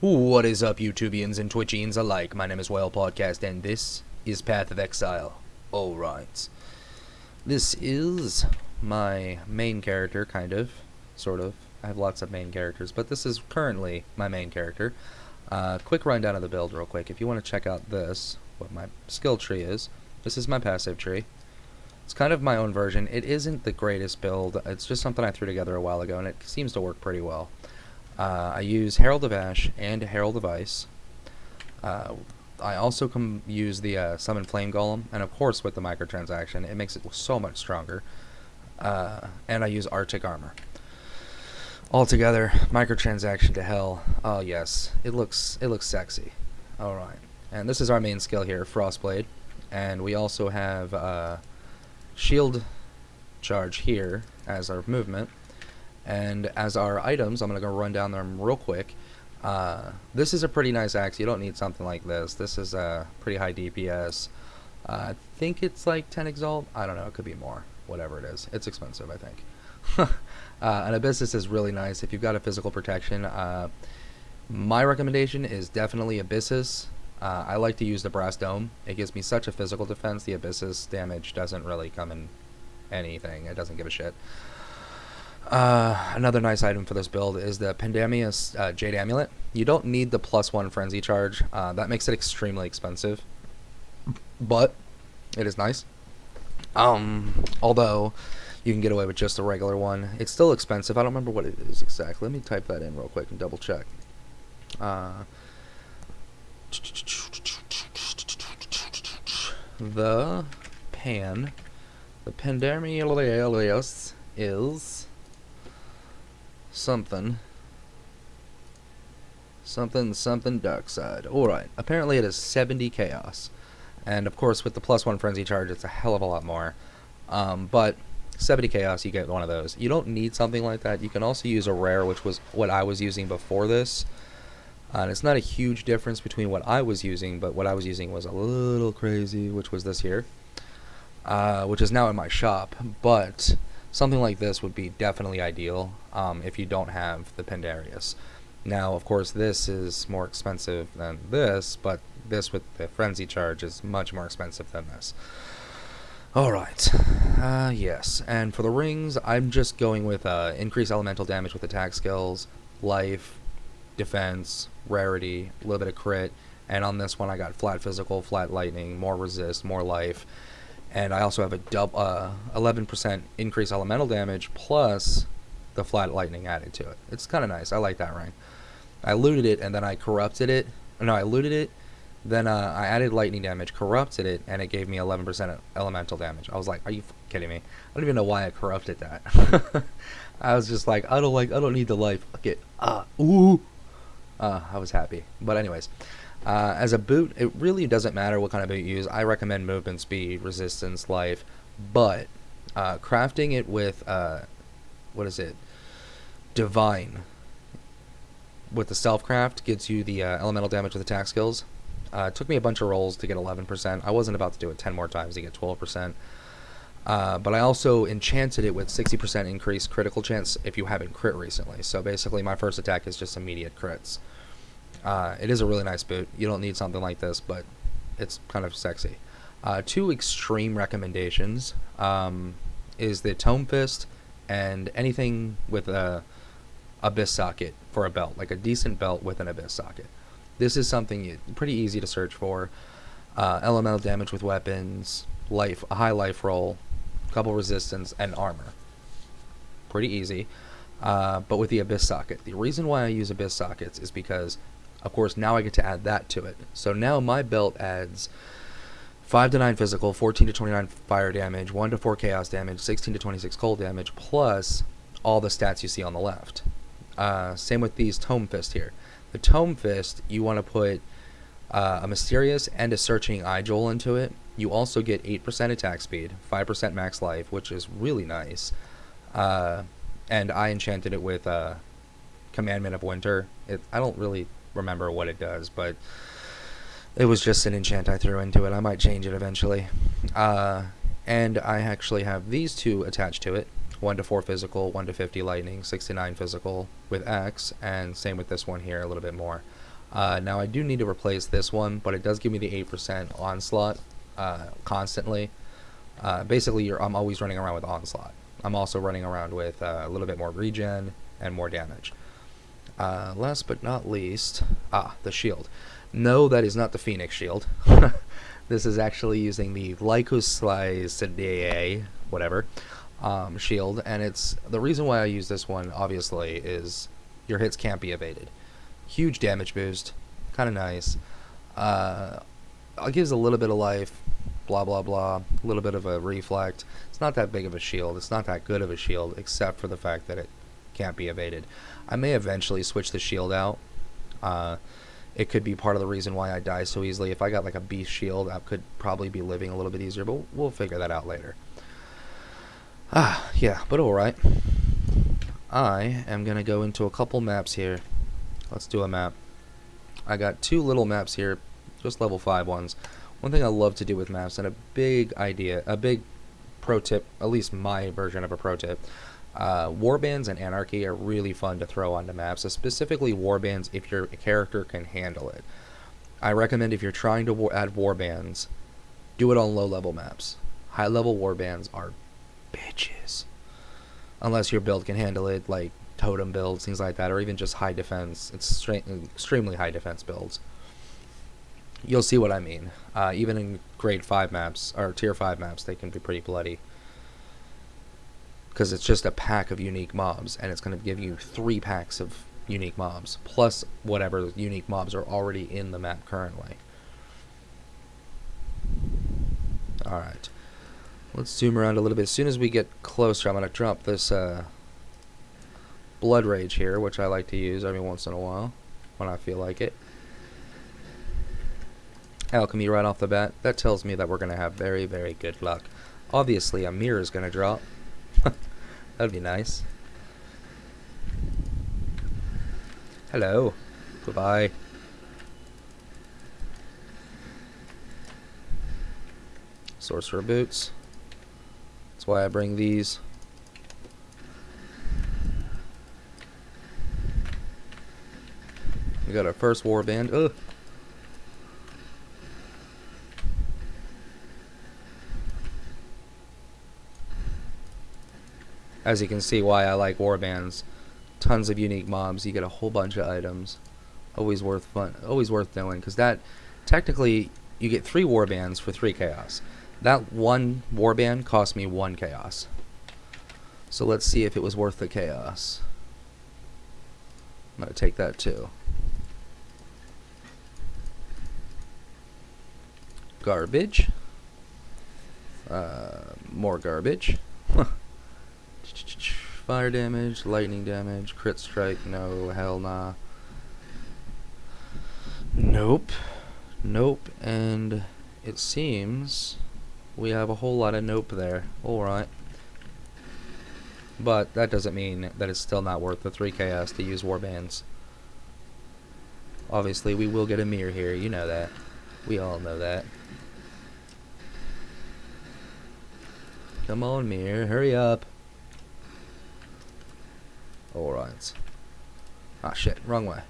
What is up, YouTubians and Twitchians alike? My name is Whale Podcast, and this is Path of Exile. Alright. This is my main character, kind of. Sort of. I have lots of main characters, but this is currently my main character. Quick rundown of the build real quick. If you want to check out this, what my skill tree is, this is my passive tree. It's kind of my own version. It isn't the greatest build. It's just something I threw together a while ago, and it seems to work pretty well. I use Herald of Ash and Herald of Ice. I also use the Summon Flame Golem, and of course with the microtransaction, it makes it so much stronger. And I use Arctic Armor. Altogether, microtransaction to hell. Oh yes, it looks sexy. All right, and this is our main skill here, Frostblade, and we also have Shield Charge here as our movement. And as our items, I'm going to go run down them real quick. This is a pretty nice axe. You don't need something like this. This is a pretty high DPS. I think it's like 10 Exalt. I don't know. It could be more. Whatever it is. It's expensive, I think. An Abyssus is really nice if you've got a physical protection. My recommendation is definitely Abyssus. I like to use the Brass Dome. It gives me such a physical defense. The Abyssus damage doesn't really come in anything. It doesn't give a shit. Another nice item for this build is the Pandemius Jade Amulet. You don't need the +1 Frenzy Charge. That makes it extremely expensive, but it is nice. Although you can get away with just a regular one. It's still expensive. I don't remember what it is exactly. Let me type that in real quick and double check. The Pandemius is something dark side. Alright, apparently it is 70 chaos, and of course with the +1 frenzy charge it's a hell of a lot more, but 70 chaos, you get one of those. You don't need something like that. You can also use a rare, which was what I was using before this, and it's not a huge difference between what I was using, but what I was using was a little crazy, which was this here, which is now in my shop. But something like this would be definitely ideal if you don't have the Pandarius. Now, of course, this is more expensive than this, but this with the Frenzy Charge is much more expensive than this. Alright, yes, and for the rings, I'm just going with increased elemental damage with attack skills, life, defense, rarity, a little bit of crit, and on this one I got flat physical, flat lightning, more resist, more life. And I also have a 11% increased elemental damage plus the flat lightning added to it. It's kind of nice. I like that ring. I looted it and then I corrupted it. No, I looted it, then I added lightning damage, corrupted it, and it gave me 11% elemental damage. I was like, are you kidding me? I don't even know why I corrupted that. I was just like, I don't need the life. Fuck it. I was happy. But anyways. As a boot, it really doesn't matter what kind of boot you use. I recommend movement speed, resistance, life, but crafting it with, what is it? Divine. With the self-craft, gets you the elemental damage with attack skills. It took me a bunch of rolls to get 11%. I wasn't about to do it 10 more times to get 12%. But I also enchanted it with 60% increased critical chance if you haven't crit recently. So basically my first attack is just immediate crits. It is a really nice boot. You don't need something like this, but it's kind of sexy. Two extreme recommendations is the Tome Fist and anything with a Abyss Socket for a belt, like a decent belt with an Abyss Socket. This is something pretty easy to search for. Elemental damage with weapons, life, a high life roll, couple resistance, and armor. Pretty easy. But with the Abyss Socket, the reason why I use Abyss Sockets is because, of course, now I get to add that to it. So now my belt adds 5 to 9 physical, 14 to 29 fire damage, 1 to 4 chaos damage, 16 to 26 cold damage, plus all the stats you see on the left. Same with these Tome Fist here. The Tome Fist, you want to put a Mysterious and a Searching Eye Joel into it. You also get 8% attack speed, 5% max life, which is really nice. And I enchanted it with Commandment of Winter. I don't really remember what it does, but it was just an enchant I threw into it. I might change it eventually. And I actually have these two attached to it. 1 to 4 physical, 1 to 50 lightning, 69 physical with X, and same with this one here, a little bit more. Now I do need to replace this one, but it does give me the 8% onslaught constantly. Basically, I'm always running around with onslaught. I'm also running around with a little bit more regen and more damage. Last but not least, the shield. No, that is not the Phoenix shield. This is actually using the Lycoslice, whatever, shield, and it's the reason why I use this one. Obviously, is your hits can't be evaded. Huge damage boost, kind of nice. It gives a little bit of life. Blah blah blah. A little bit of a reflect. It's not that big of a shield. It's not that good of a shield, except for the fact that it can't be evaded. I may eventually switch the shield out. It could be part of the reason why I die so easily. If I got like a beast shield, I could probably be living a little bit easier, but we'll figure that out later. Yeah, but alright. I am going to go into a couple maps here. Let's do a map. I got 2 little maps here, just level 5 ones. One thing I love to do with maps, and a big pro tip, at least my version of a pro tip, warbands and anarchy are really fun to throw onto maps, specifically warbands if your character can handle it. I recommend if you're trying to add warbands, do it on low level maps. High level warbands are bitches. Unless your build can handle it, like totem builds, things like that, or even just high defense. It's extremely high defense builds. You'll see what I mean. Even in grade 5 maps, or tier 5 maps, they can be pretty bloody. Because it's just a pack of unique mobs, and it's going to give you 3 packs of unique mobs, plus whatever unique mobs are already in the map currently. Alright. Let's zoom around a little bit. As soon as we get closer, I'm going to drop this Blood Rage here, which I like to use every once in a while, when I feel like it. Alchemy right off the bat. That tells me that we're going to have very, very good luck. Obviously, a mirror is going to drop. That'd be nice. Hello. Goodbye. Sorcerer boots. That's why I bring these. We got our first warband. Ugh. As you can see why I like warbands. Tons of unique mobs. You get a whole bunch of items. Always worth fun. Always worth doing, because that technically you get 3 warbands for 3 chaos. That one warband cost me 1 chaos. So let's see if it was worth the chaos. I'm gonna take that too. Garbage. More garbage. Fire damage, lightning damage, crit strike, no, hell nah. Nope. Nope, and it seems we have a whole lot of nope there. Alright. But that doesn't mean that it's still not worth the 3 chaos to use warbands. Obviously, we will get a mirror here, you know that. We all know that. Come on, mirror, hurry up. Alright. Ah, shit, wrong way.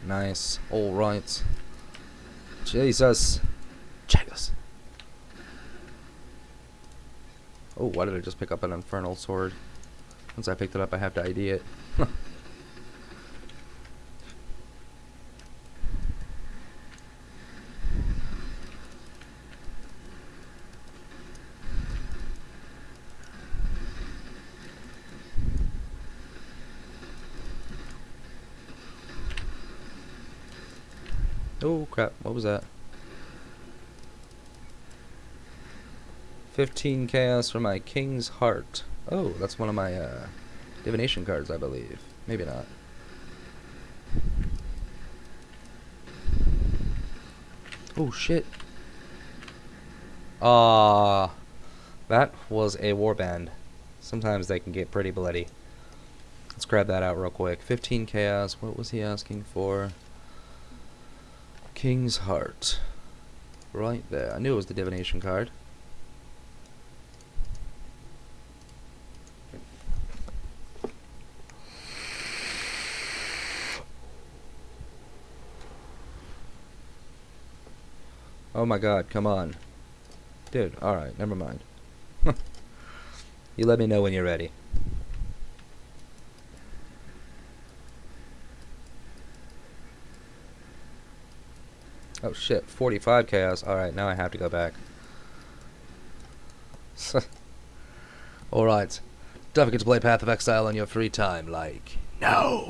Nice. Alright. Jesus. Jesus. Oh, why did I just pick up an infernal sword? Once I picked it up, I have to ID it. Oh crap, what was that? 15 chaos for my King's Heart. Oh, that's one of my divination cards, I believe. Maybe not. Oh shit. That was a warband. Sometimes they can get pretty bloody. Let's grab that out real quick. 15 chaos. What was he asking for? King's Heart. Right there. I knew it was the divination card. Oh my god, come on. Dude, alright, never mind. You let me know when you're ready. Oh shit, 45 chaos. Alright, now I have to go back. Alright. Don't forget to play Path of Exile on your free time, like, no!